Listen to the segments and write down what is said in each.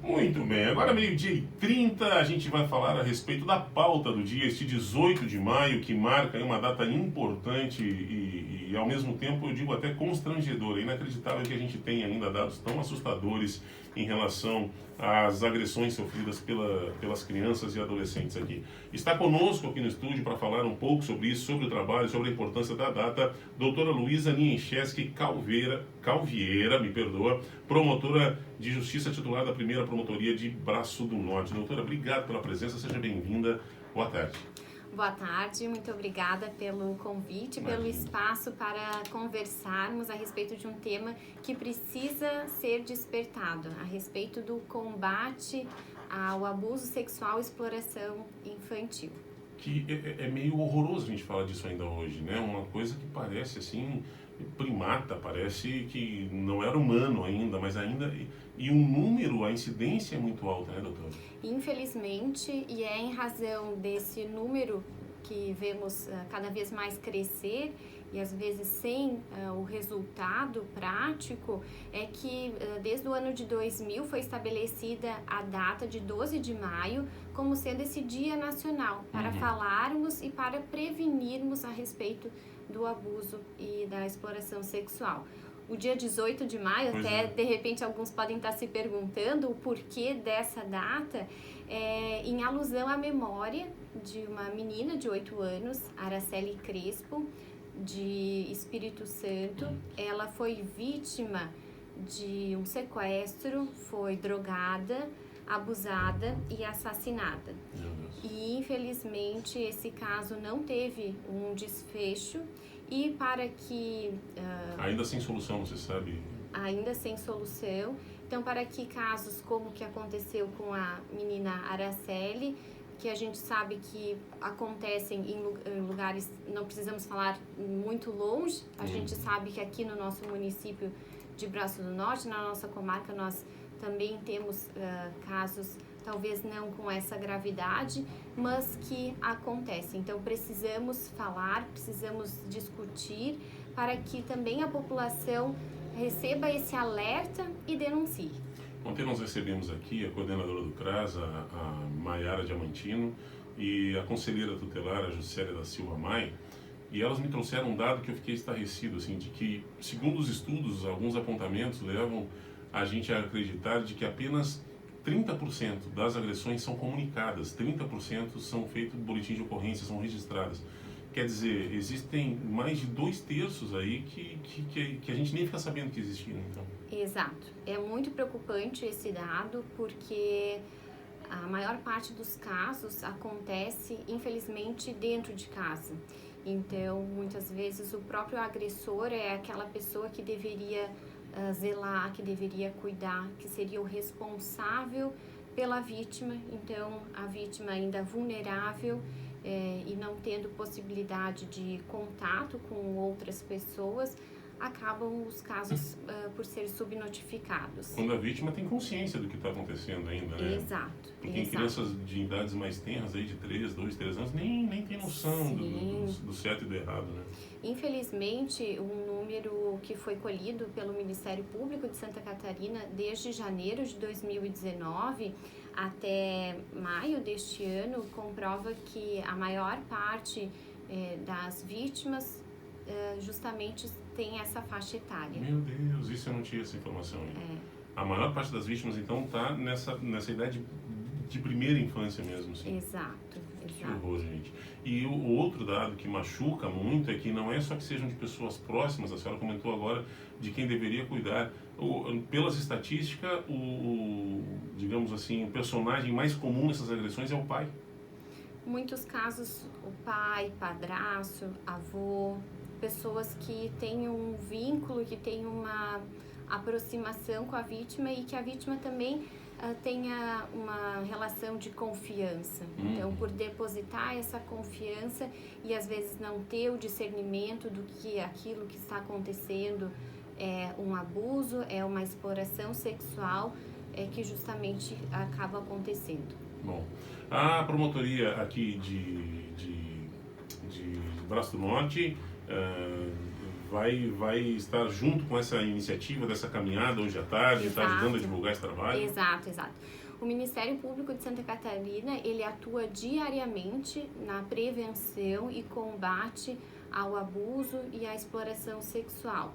Muito bem, agora 12h30 a gente vai falar a respeito da pauta do dia, este 18 de maio, que marca uma data importante e ao mesmo tempo eu digo até constrangedora. É inacreditável que a gente tenha ainda dados tão assustadores em relação às agressões sofridas pelas crianças e adolescentes aqui. Está conosco aqui no estúdio para falar um pouco sobre isso, sobre o trabalho, sobre a importância da data, doutora Luísa Niencheski Calvieira, promotora de Justiça titular da primeira Promotoria de Braço do Norte. Doutora, obrigado pela presença, seja bem-vinda. Boa tarde. Boa tarde, muito obrigada pelo convite, pelo espaço para conversarmos a respeito de um tema que precisa ser despertado, a respeito do combate ao abuso sexual e exploração infantil. Que é meio horroroso a gente falar disso ainda hoje, né? Uma coisa que parece assim, primata, parece que não era humano ainda, mas ainda... E o número, a incidência é muito alta, né, doutora? Infelizmente, e é em razão desse número que vemos cada vez mais crescer e às vezes sem o resultado prático, é que desde o ano de 2000 foi estabelecida a data de 12 de maio como sendo esse Dia Nacional para falarmos e para prevenirmos a respeito do abuso e da exploração sexual. O dia 18 de maio, de repente alguns podem estar se perguntando o porquê dessa data, em alusão à memória de uma menina de 8 anos, Araceli Crespo, de Espírito Santo. Ela foi vítima de um sequestro, foi drogada, abusada e assassinada. E infelizmente esse caso não teve um desfecho. E para que... ainda sem solução, você sabe? Ainda sem solução. Então, para que casos como o que aconteceu com a menina Araceli, que a gente sabe que acontecem em lugares, não precisamos falar muito longe, a gente sabe que aqui no nosso município de Braço do Norte, na nossa comarca, nós também temos casos, talvez não com essa gravidade, mas que acontecem. Então, precisamos falar, precisamos discutir para que também a população receba esse alerta e denuncie. Ontem nós recebemos aqui a coordenadora do CRAS, a Maiara Diamantino, e a conselheira tutelar, a Juscelia da Silva Mai, e elas me trouxeram um dado que eu fiquei estarrecido, assim, de que, segundo os estudos, alguns apontamentos levam a gente a acreditar de que apenas 30% das agressões são comunicadas, 30% são feitos boletim de ocorrência, são registradas. Quer dizer, existem mais de 2/3 aí que a gente nem fica sabendo que existiam, então. Exato. É muito preocupante esse dado, porque a maior parte dos casos acontece, infelizmente, dentro de casa. Então, muitas vezes, o próprio agressor é aquela pessoa que deveria zelar, que deveria cuidar, que seria o responsável pela vítima. Então, a vítima ainda vulnerável e não tendo possibilidade de contato com outras pessoas, acabam os casos por ser subnotificados. Quando a vítima tem consciência do que está acontecendo ainda, né? Exato. Porque em crianças de idades mais tenras, aí de 2, 3 anos, nem tem noção do certo e do errado, né? Infelizmente, um número que foi colhido pelo Ministério Público de Santa Catarina desde janeiro de 2019 até maio deste ano comprova que a maior parte das vítimas justamente tem essa faixa etária. Meu Deus, isso eu não tinha essa informação ainda. A maior parte das vítimas, então, está nessa idade de primeira infância mesmo, assim. Exato. Que horror, gente. E o outro dado que machuca muito é que não é só que sejam de pessoas próximas, a senhora comentou agora, de quem deveria cuidar. Pelas estatísticas, digamos assim, o personagem mais comum nessas agressões é o pai. Muitos casos, o pai, padrasto, avô, pessoas que têm um vínculo, que têm uma aproximação com a vítima e que a vítima também tenha uma relação de confiança. Então, por depositar essa confiança e às vezes não ter o discernimento do que aquilo que está acontecendo é um abuso, é uma exploração sexual, que justamente acaba acontecendo. Bom, a promotoria aqui de Braço do Norte vai estar junto com essa iniciativa, dessa caminhada hoje à tarde, está ajudando a divulgar esse trabalho? Exato. O Ministério Público de Santa Catarina, ele atua diariamente na prevenção e combate ao abuso e à exploração sexual.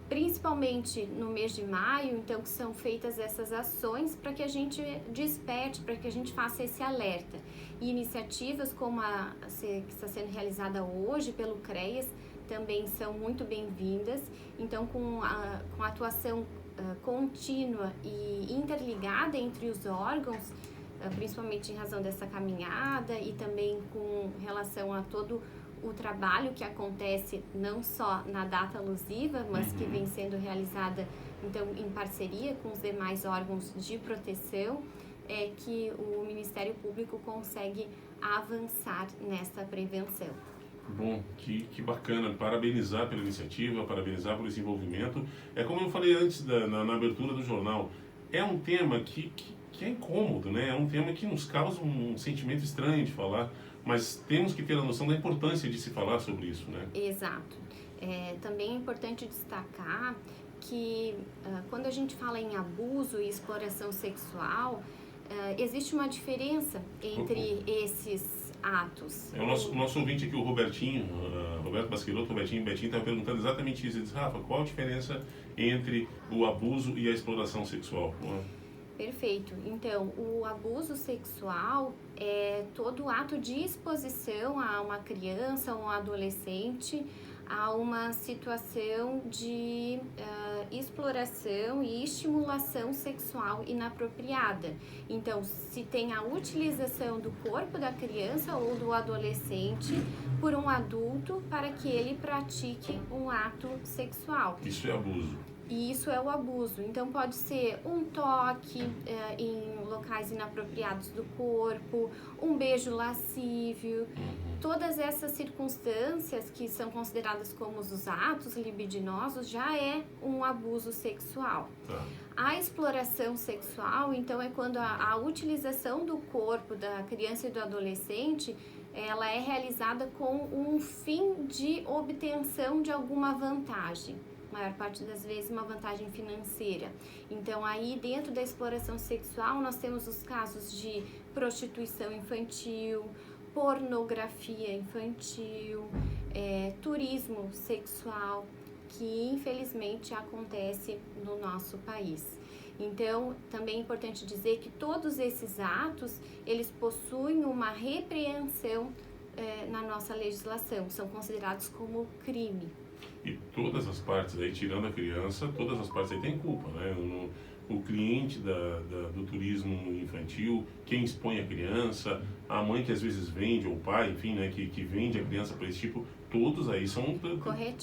Principalmente no mês de maio, então, que são feitas essas ações para que a gente desperte, para que a gente faça esse alerta. E iniciativas como a que está sendo realizada hoje pelo CREAS também são muito bem-vindas. Então, com a atuação contínua e interligada entre os órgãos, principalmente em razão dessa caminhada e também com relação a todo o trabalho que acontece não só na data alusiva, mas que vem sendo realizada então em parceria com os demais órgãos de proteção, é que o Ministério Público consegue avançar nessa prevenção. Bom, que bacana, parabenizar pela iniciativa, parabenizar pelo desenvolvimento. É como eu falei antes na abertura do jornal, é um tema que é incômodo, né? É um tema que nos causa um sentimento estranho de falar, mas temos que ter a noção da importância de se falar sobre isso, né? Exato. Também é importante destacar que quando a gente fala em abuso e exploração sexual, existe uma diferença entre esses atos. O nosso ouvinte aqui, o Robertinho, Roberto Basqueloto, Robertinho Betinho, estava perguntando exatamente isso. Ele disse, Rafa, qual a diferença entre o abuso e a exploração sexual? Perfeito. Então, o abuso sexual é todo ato de exposição a uma criança ou um adolescente a uma situação de exploração e estimulação sexual inapropriada. Então, se tem a utilização do corpo da criança ou do adolescente por um adulto para que ele pratique um ato sexual. Isso é abuso. E isso é o abuso. Então, pode ser um toque em locais inapropriados do corpo, um beijo lascívio. Todas essas circunstâncias que são consideradas como os atos libidinosos já é um abuso sexual. A exploração sexual, então, é quando a utilização do corpo da criança e do adolescente ela é realizada com um fim de obtenção de alguma vantagem. Maior parte das vezes uma vantagem financeira. Então aí dentro da exploração sexual nós temos os casos de prostituição infantil, pornografia infantil, turismo sexual, que infelizmente acontece no nosso país. Então também é importante dizer que todos esses atos eles possuem uma repreensão na nossa legislação, são considerados como crime. E todas as partes aí, tirando a criança, todas as partes aí têm culpa, né? O cliente do turismo infantil, quem expõe a criança, a mãe que às vezes vende, ou o pai, enfim, né, que vende a criança para esse tipo, todos aí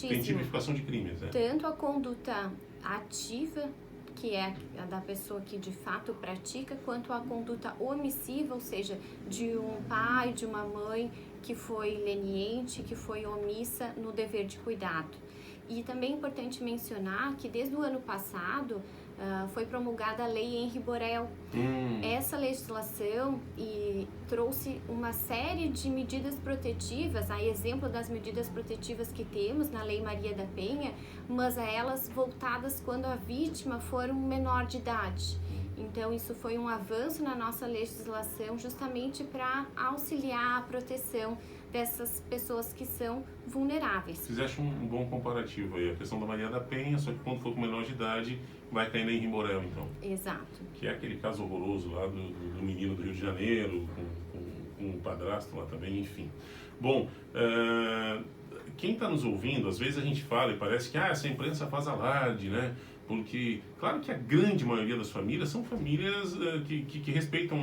têm tipificação de crimes, né? Tanto a conduta ativa, que é a da pessoa que de fato pratica, quanto a conduta omissiva, ou seja, de um pai, de uma mãe que foi leniente, que foi omissa no dever de cuidado. E também é importante mencionar que desde o ano passado foi promulgada a Lei Henri Borel. Essa legislação trouxe uma série de medidas protetivas, a exemplo das medidas protetivas que temos na Lei Maria da Penha, mas a elas voltadas quando a vítima for um menor de idade. Então, isso foi um avanço na nossa legislação justamente para auxiliar a proteção dessas pessoas que são vulneráveis. Fizeste um bom comparativo aí, a questão da Maria da Penha, só que quando for com menor de idade, vai cair em Rimborel, então. Exato. Que é aquele caso horroroso lá do menino do Rio de Janeiro, com um padrasto lá também, enfim. Bom, quem está nos ouvindo, às vezes a gente fala e parece que essa imprensa faz alarde, né? Porque, claro que a grande maioria das famílias são famílias que respeitam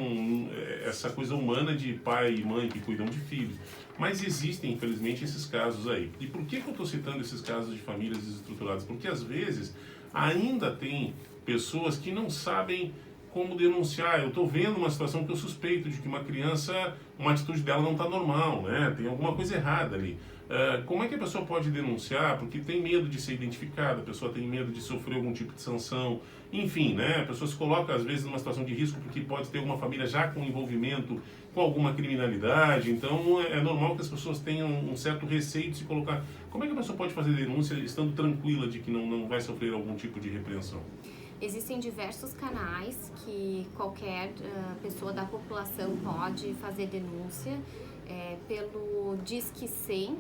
essa coisa humana de pai e mãe que cuidam de filhos. Mas existem, infelizmente, esses casos aí. E por que eu estou citando esses casos de famílias desestruturadas? Porque, às vezes, ainda tem pessoas que não sabem como denunciar. Eu estou vendo uma situação que eu suspeito de que uma criança, uma atitude dela não está normal, né? Tem alguma coisa errada ali. Como é que a pessoa pode denunciar? Porque tem medo de ser identificada, a pessoa tem medo de sofrer algum tipo de sanção, enfim, né? A pessoa se coloca às vezes numa situação de risco porque pode ter uma família já com envolvimento com alguma criminalidade, então é normal que as pessoas tenham um certo receio de se colocar. Como é que a pessoa pode fazer denúncia estando tranquila de que não vai sofrer algum tipo de repreensão? Existem diversos canais que qualquer pessoa da população pode fazer denúncia. Pelo Disque 100,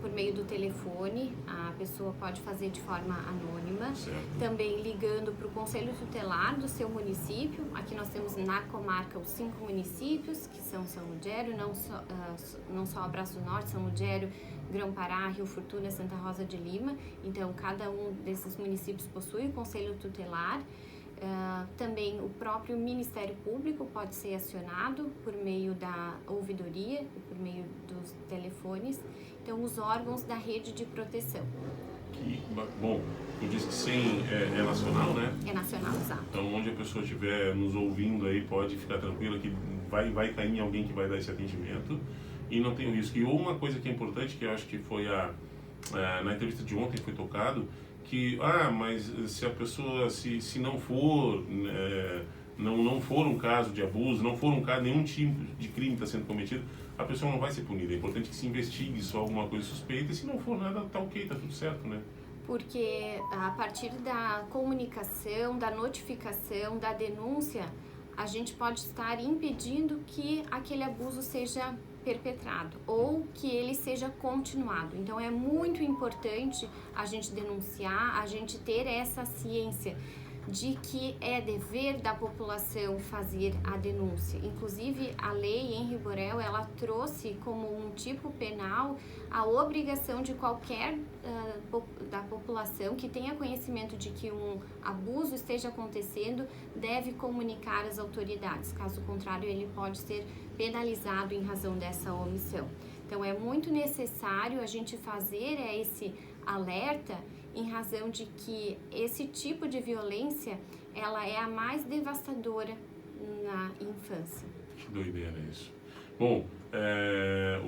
por meio do telefone, a pessoa pode fazer de forma anônima. Certo. Também ligando para o Conselho Tutelar do seu município. Aqui nós temos na comarca os 5 municípios, que são São Ludgero, não só Braço do Norte, São Ludgero, Grão-Pará, Rio Fortuna, Santa Rosa de Lima. Então, cada um desses municípios possui o Conselho Tutelar. Também o próprio Ministério Público pode ser acionado por meio da ouvidoria e por meio dos telefones. Então, os órgãos da rede de proteção. Bom, eu disse que 100 é nacional, né? É nacional, exato. Então, onde a pessoa estiver nos ouvindo aí, pode ficar tranquila que vai cair em alguém que vai dar esse atendimento e não tem o risco. E uma coisa que é importante, que eu acho que foi na entrevista de ontem foi tocado, que, mas se a pessoa, se não for, não for um caso de abuso, não for um caso, nenhum tipo de crime está sendo cometido, a pessoa não vai ser punida. É importante que se investigue só alguma coisa suspeita e se não for nada, tá ok, tá tudo certo, né? Porque a partir da comunicação, da notificação, da denúncia, a gente pode estar impedindo que aquele abuso seja perpetrado ou que ele seja continuado. Então é muito importante a gente denunciar, a gente ter essa ciência de que é dever da população fazer a denúncia. Inclusive, a lei Henri Borel, ela trouxe como um tipo penal a obrigação de qualquer da população que tenha conhecimento de que um abuso esteja acontecendo, deve comunicar às autoridades. Caso contrário, ele pode ser penalizado em razão dessa omissão. Então, é muito necessário a gente fazer esse alerta em razão de que esse tipo de violência, ela é a mais devastadora na infância. Que doideira isso. Bom,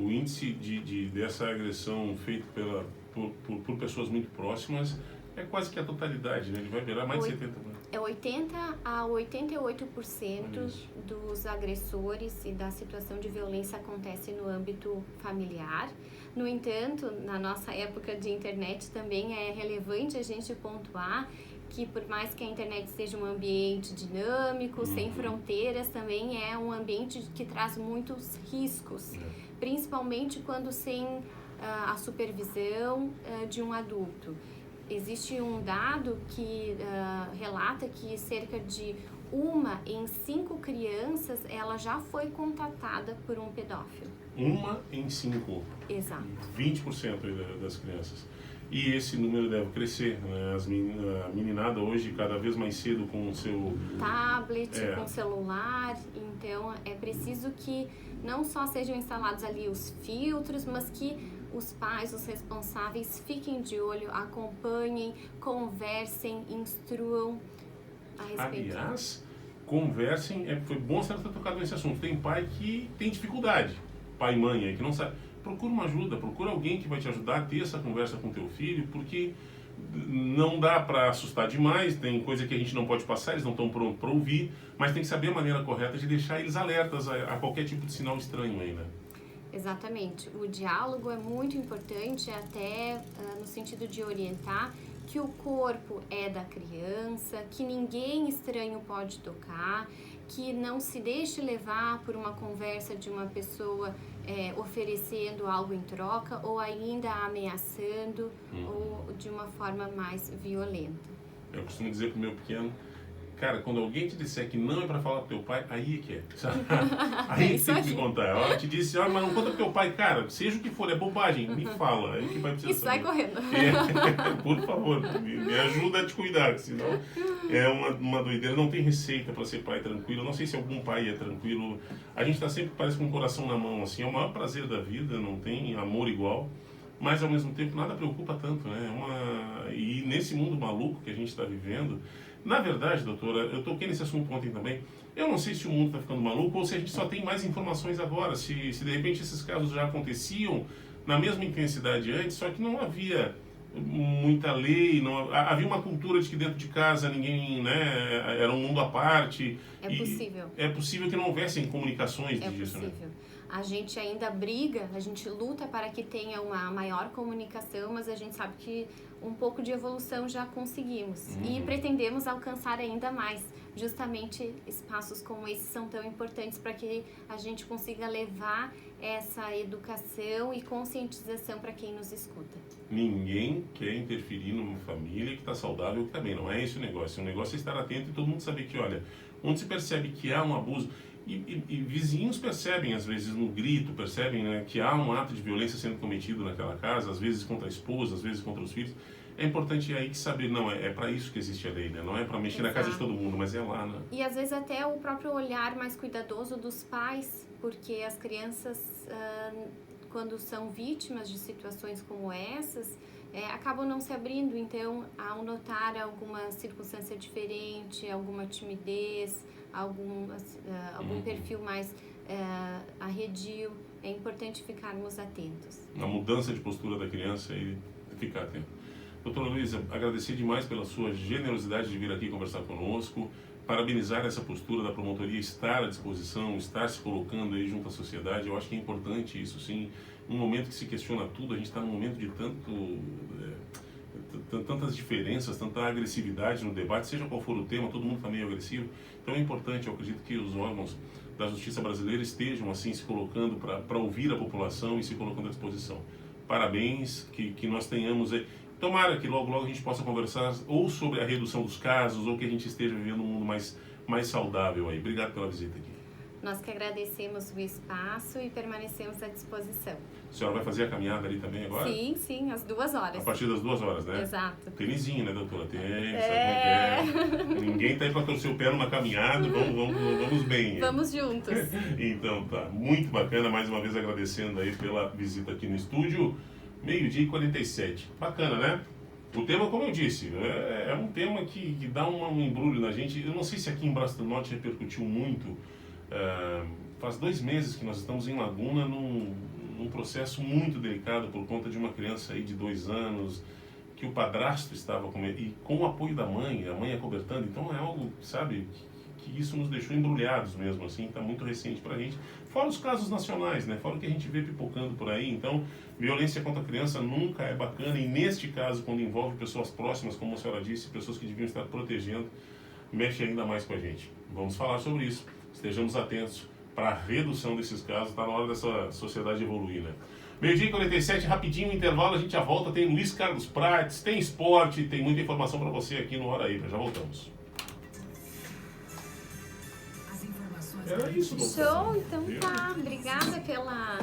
o índice dessa agressão feita por pessoas muito próximas é quase que a totalidade, né? Ele vai virar mais de 70%. É 80 a 88% dos agressores e da situação de violência acontece no âmbito familiar. No entanto, na nossa época de internet também é relevante a gente pontuar que por mais que a internet seja um ambiente dinâmico, sem fronteiras, também é um ambiente que traz muitos riscos, principalmente quando sem a supervisão de um adulto. Existe um dado que relata que cerca de 1 em 5 crianças, ela já foi contatada por um pedófilo. 1 em 5. Exato. 20% das crianças. E esse número deve crescer, né? A meninada hoje cada vez mais cedo com o seu tablet, com celular. Então é preciso que não só sejam instalados ali os filtros, mas que os pais, os responsáveis, fiquem de olho, acompanhem, conversem, instruam a respeito. Aliás, conversem, foi bom você ter tocado nesse assunto. Tem pai que tem dificuldade, pai e mãe aí, que não sabe. Procura uma ajuda, procura alguém que vai te ajudar a ter essa conversa com teu filho, porque não dá para assustar demais, tem coisa que a gente não pode passar, eles não estão prontos para ouvir, mas tem que saber a maneira correta de deixar eles alertas a qualquer tipo de sinal estranho aí, né? Exatamente. O diálogo é muito importante, até no sentido de orientar que o corpo é da criança, que ninguém estranho pode tocar, que não se deixe levar por uma conversa de uma pessoa oferecendo algo em troca ou ainda ameaçando ou de uma forma mais violenta. Eu costumo dizer pro meu pequeno, cara, quando alguém te disser que não é pra falar pro teu pai, aí é que é. Aí tem que me contar. Ela te disse, mas não conta pro teu pai, cara, seja o que for, é bobagem, me fala. Aí que vai precisar e sai correndo. Por favor, me ajuda a te cuidar, senão é uma doideira. Não tem receita pra ser pai tranquilo. Eu não sei se algum pai é tranquilo. A gente tá sempre, parece com o coração na mão, assim. É o maior prazer da vida, não tem amor igual. Mas ao mesmo tempo nada preocupa tanto, né? E nesse mundo maluco que a gente está vivendo, Na verdade, doutora, eu toquei nesse assunto ontem também. Eu não sei se o mundo está ficando maluco ou se a gente só tem mais informações agora. Se de repente esses casos já aconteciam na mesma intensidade antes, só que não havia muita lei, não, havia uma cultura de que dentro de casa ninguém, né, era um mundo à parte. É possível. É possível que não houvessem comunicações disso, né? É possível. A gente ainda briga, a gente luta para que tenha uma maior comunicação, mas a gente sabe que um pouco de evolução já conseguimos. E pretendemos alcançar ainda mais. Justamente espaços como esses são tão importantes para que a gente consiga levar essa educação e conscientização para quem nos escuta. Ninguém quer interferir numa família que está saudável também, não é esse o negócio. O negócio é estar atento e todo mundo saber que, olha, onde se percebe que há um abuso, e vizinhos percebem, às vezes, no grito, percebem, né, que há um ato de violência sendo cometido naquela casa, às vezes contra a esposa, às vezes contra os filhos. É importante aí saber, não, é para isso que existe a lei, né? Não é para mexer na casa de todo mundo, mas é lá, né? E às vezes até o próprio olhar mais cuidadoso dos pais, porque as crianças, quando são vítimas de situações como essas, acabam não se abrindo. Então, ao notar alguma circunstância diferente, alguma timidez, algum perfil mais arredio, é importante ficarmos atentos. A mudança de postura da criança e ficar atento. Doutora Luísa, agradecer demais pela sua generosidade de vir aqui conversar conosco, parabenizar essa postura da promotoria, estar à disposição, estar se colocando aí junto à sociedade. Eu acho que é importante isso, sim. Num momento que se questiona tudo, a gente está num momento de tantas diferenças, tanta agressividade no debate, seja qual for o tema, todo mundo está meio agressivo. Então é importante, eu acredito que os órgãos da justiça brasileira estejam assim se colocando para ouvir a população e se colocando à disposição. Parabéns, que nós tenhamos aí. Tomara que logo a gente possa conversar ou sobre a redução dos casos ou que a gente esteja vivendo um mundo mais saudável aí. Obrigado pela visita aqui. Nós que agradecemos o espaço e permanecemos à disposição. A senhora vai fazer a caminhada ali também agora? Sim, às 2 horas. A partir das 2 horas, né? Exato. Tênisinho, né, doutora? Tem, sabe como é. Ninguém tá aí para torcer o pé numa caminhada, vamos bem. Vamos juntos. Então tá, muito bacana, mais uma vez agradecendo aí pela visita aqui no estúdio. 12h47. Bacana, né? O tema, como eu disse, é um tema que dá um embrulho na gente. Eu não sei se aqui em Braço do Norte repercutiu muito. Faz 2 meses que nós estamos em Laguna num processo muito delicado por conta de uma criança aí de 2 anos que o padrasto estava com ele, e com o apoio da mãe, a mãe acobertando. Então é algo, sabe, que isso nos deixou embrulhados mesmo, assim, está muito recente pra gente. Fora os casos nacionais, né? Fora o que a gente vê pipocando por aí. Então, violência contra a criança nunca é bacana, e neste caso, quando envolve pessoas próximas, como a senhora disse, pessoas que deviam estar protegendo, mexe ainda mais com a gente. Vamos falar sobre isso. Estejamos atentos para a redução desses casos. Está na hora dessa sociedade evoluir, né? 12h47, rapidinho, intervalo, a gente já volta. Tem Luiz Carlos Prates, tem esporte, tem muita informação para você aqui no Hora Hípica. Já voltamos. Era isso, doutor. Show, então tá. Obrigada pela